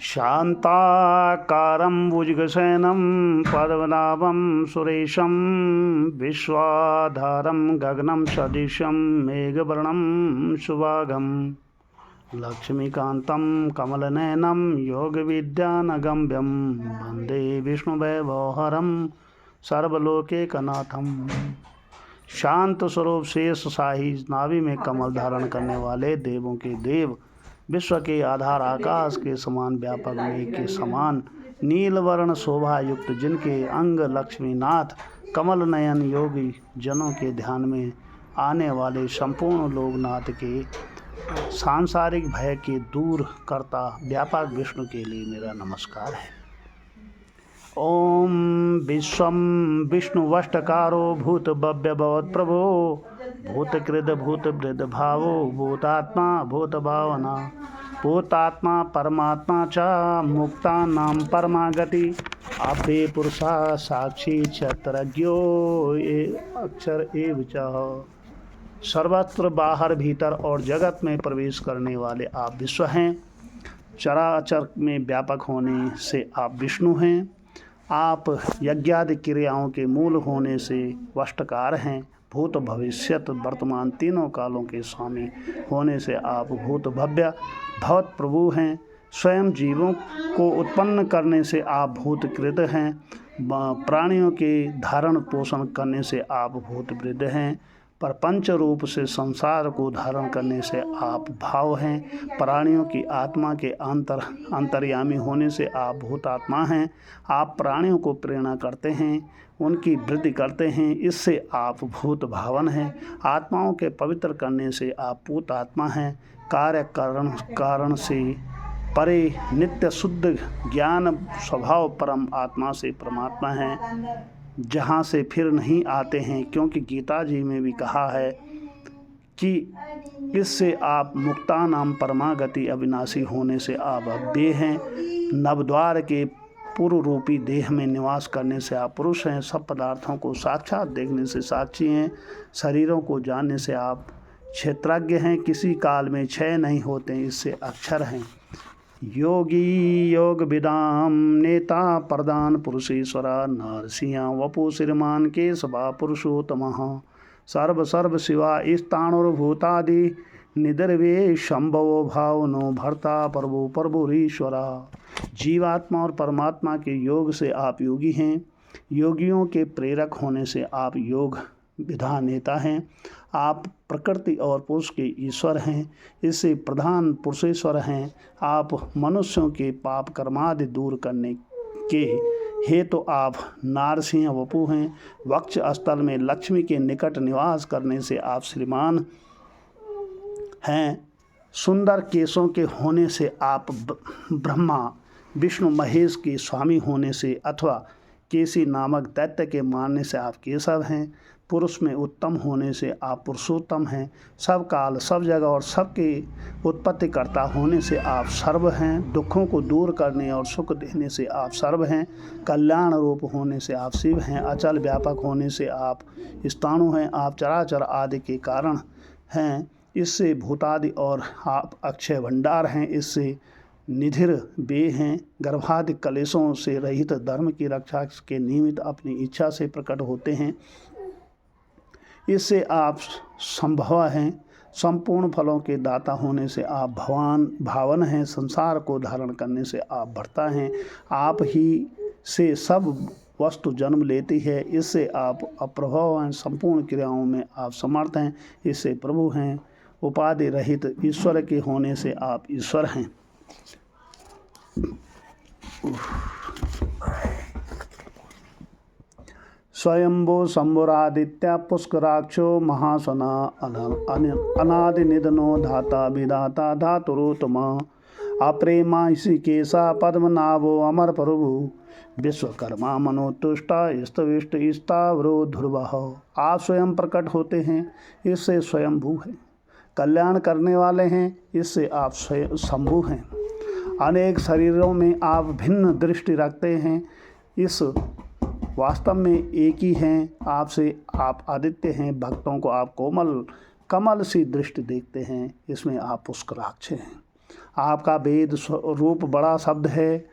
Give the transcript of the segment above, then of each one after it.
शान्ताकारं भुजगशयनं पद्मनाभं सुरेशं विश्वाधारं गगनं सदृशं मेघवर्णं शुभांगं लक्ष्मीकान्तं कमलनयनं योगविद्यानगम्यं वन्दे विष्णुवैभवहरं सर्वलोकैकनाथं। शांत स्वरूप शेष शाही नाभि में कमल धारण करने वाले देवों के देव, विश्व के आधार आकाश के समान व्यापक मेघ के समान नीलवर्ण शोभा युक्त, जिनके अंग लक्ष्मीनाथ कमल नयन योगी जनों के ध्यान में आने वाले संपूर्ण लोकनाथ के सांसारिक भय के दूर करता व्यापक विष्णु के लिए मेरा नमस्कार है। ओम विश्वम विष्णुवष्टकारो भूत भव्य भवत प्रभो भूतकृत भूत वृद्ध भावो भूतात्मा भूत भावना भूतात्मा परमात्मा च मुक्ता नाम परमागति आपे पुरुषा साक्षी क्षत्रज्ञो अक्षर एव च। सर्वत्र बाहर भीतर और जगत में प्रवेश करने वाले आप विश्व हैं। चराचर में व्यापक होने से आप विष्णु हैं। आप यज्ञादि क्रियाओं के मूल होने से वष्टकार हैं। भूत भविष्यत वर्तमान तीनों कालों के स्वामी होने से आप भूत भव्य भवत प्रभु हैं। स्वयं जीवों को उत्पन्न करने से आप भूतकृत हैं। प्राणियों के धारण पोषण करने से आप भूत वृद्ध हैं। प्रपंच रूप से संसार को धारण करने से आप भाव हैं। प्राणियों की आत्मा के अंतर्यामी होने से आप भूतात्मा हैं। आप प्राणियों को प्रेरणा करते हैं, उनकी वृद्धि करते हैं, इससे आप भूत भावन हैं। आत्माओं के पवित्र करने से आप भूतात्मा हैं। कार्य कारण से परे नित्य शुद्ध ज्ञान स्वभाव परम आत्मा से परमात्मा हैं, जहाँ से फिर नहीं आते हैं। क्योंकि गीता जी में भी कहा है कि इससे आप मुक्ता नाम परमागति अविनाशी होने से आप अव्यय हैं। नवद्वार के पूर्व रूपी देह में निवास करने से आप पुरुष हैं। सब पदार्थों को साक्षात देखने से साक्षी हैं। शरीरों को जानने से आप क्षेत्रज्ञ हैं। किसी काल में क्षय नहीं होते, इससे अक्षर हैं। योगी योग विदाम नेता प्रदान पुरुषेश्वरा नरसिंह वपु श्रीमान के सभा पुरुषोत्तम सर्व शिवा स्थाणुर्भूतादि निदर्वे शंभवो भावनो भर्ता प्रभुरीश्वरा। जीवात्मा और परमात्मा के योग से आप योगी हैं। योगियों के प्रेरक होने से आप योग विधान नेता हैं। आप प्रकृति और पुरुष के ईश्वर हैं, इससे प्रधान पुरुषेश्वर हैं। आप मनुष्यों के पाप कर्मादि दूर करने के हेतु आप नारसिंह वपु हैं। वक्ष स्थल में लक्ष्मी के निकट निवास करने से आप श्रीमान हैं। सुंदर केशों के होने से आप ब्रह्मा विष्णु महेश के स्वामी होने से अथवा केसी नामक दैत्य के मारने से आप केशव हैं। पुरुष में उत्तम होने से आप पुरुषोत्तम हैं। सब काल सब जगह और सबके उत्पत्ति कर्ता होने से आप सर्व हैं। दुखों को दूर करने और सुख देने से आप सर्व हैं। कल्याण रूप होने से आप शिव हैं। अचल व्यापक होने से आप स्थाणु हैं। आप चराचर आदि के कारण हैं, इससे भूतादि, और आप अक्षय भंडार हैं, इससे निधिर वे हैं। गर्भादि कलेशों से रहित धर्म की रक्षा के निमित्त अपनी इच्छा से प्रकट होते हैं, इससे आप संभव हैं। संपूर्ण फलों के दाता होने से आप भावन हैं। संसार को धारण करने से आप भर्ता हैं। आप ही से सब वस्तु जन्म लेती है, इससे आप अप्रभव हैं। संपूर्ण क्रियाओं में आप समर्थ हैं, इससे प्रभु हैं। उपाधि रहित ईश्वर के होने से आप ईश्वर हैं। स्वयंभो शंभुरादित्य पुष्कराक्षो महासना अनादि निधनो धाता विधाता धातुरोत्तम अप्रेमा ऋषिकेशा पद्मनाभो अमर प्रभु विश्वकर्मा मनोतुष्टा स्तविष्ट स्थावरो ध्रुवः। आप स्वयं प्रकट होते हैं, इससे स्वयंभू है। कल्याण करने वाले हैं, इससे आप स्वयं शंभु हैं। अनेक शरीरों में आप भिन्न दृष्टि रखते हैं, इस वास्तव में एक ही हैं। आपसे आप आदित्य हैं। भक्तों को आप कोमल कमल सी दृष्टि देखते हैं, इसमें आप पुष्कराक्ष हैं। आपका वेद रूप बड़ा शब्द है,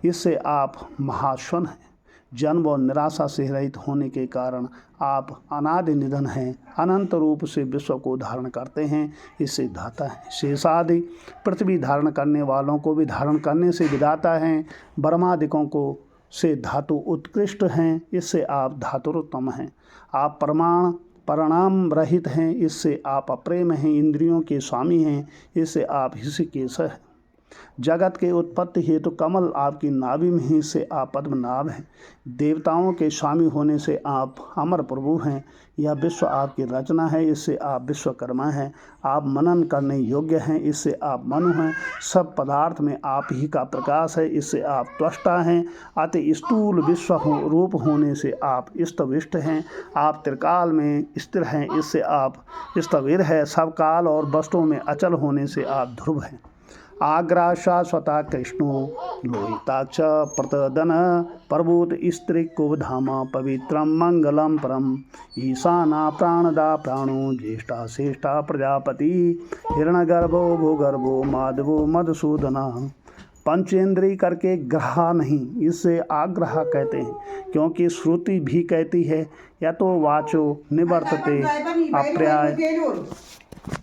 इससे आप महाश्वन हैं। जन्म और निराशा से रहित होने के कारण आप अनादि निधन हैं। अनंत रूप से विश्व को धारण करते हैं, इससे धाता हैं। शेषादि पृथ्वी धारण करने वालों को भी धारण करने से विधाता हैं। ब्रह्मादिकों को से धातु उत्कृष्ट हैं, इससे आप धातुरोत्तम हैं। आप परिणाम रहित हैं, इससे आप अप्रेम हैं। इंद्रियों के स्वामी हैं, इससे आप ऋषिकेश हैं। जगत के उत्पत्ति हेतु कमल आपकी नाभि में ही, से आप पद्मनाभ हैं। देवताओं के स्वामी होने से आप अमर प्रभु हैं। यह विश्व आपकी रचना है, इससे आप विश्वकर्मा हैं। आप मनन करने योग्य हैं, इससे आप मनु हैं। सब पदार्थ में आप ही का प्रकाश है, इससे आप त्वष्टा हैं। अति स्थूल विश्व रूप होने से आप स्तविष्ट हैं। आप त्रिकाल में स्थिर हैं, इससे आप स्थविर हैं। सब काल और वस्तुओं में अचल होने से आप ध्रुव हैं। आग्रा शाश्वता कृष्णो लोहिताक्ष प्रतदन प्रभूत स्त्री कुवधाम पवित्रम मंगलम परम ईशाना प्राणदा प्राणो ज्येष्ठा श्रेष्ठा प्रजापति हिरण्यगर्भो भूगर्भो माधवो मधुसूदना। पंचेंद्रिय करके ग्रहा नहीं, इससे आग्रह कहते हैं, क्योंकि श्रुति भी कहती है, या तो वाचो निवर्तते अप्राय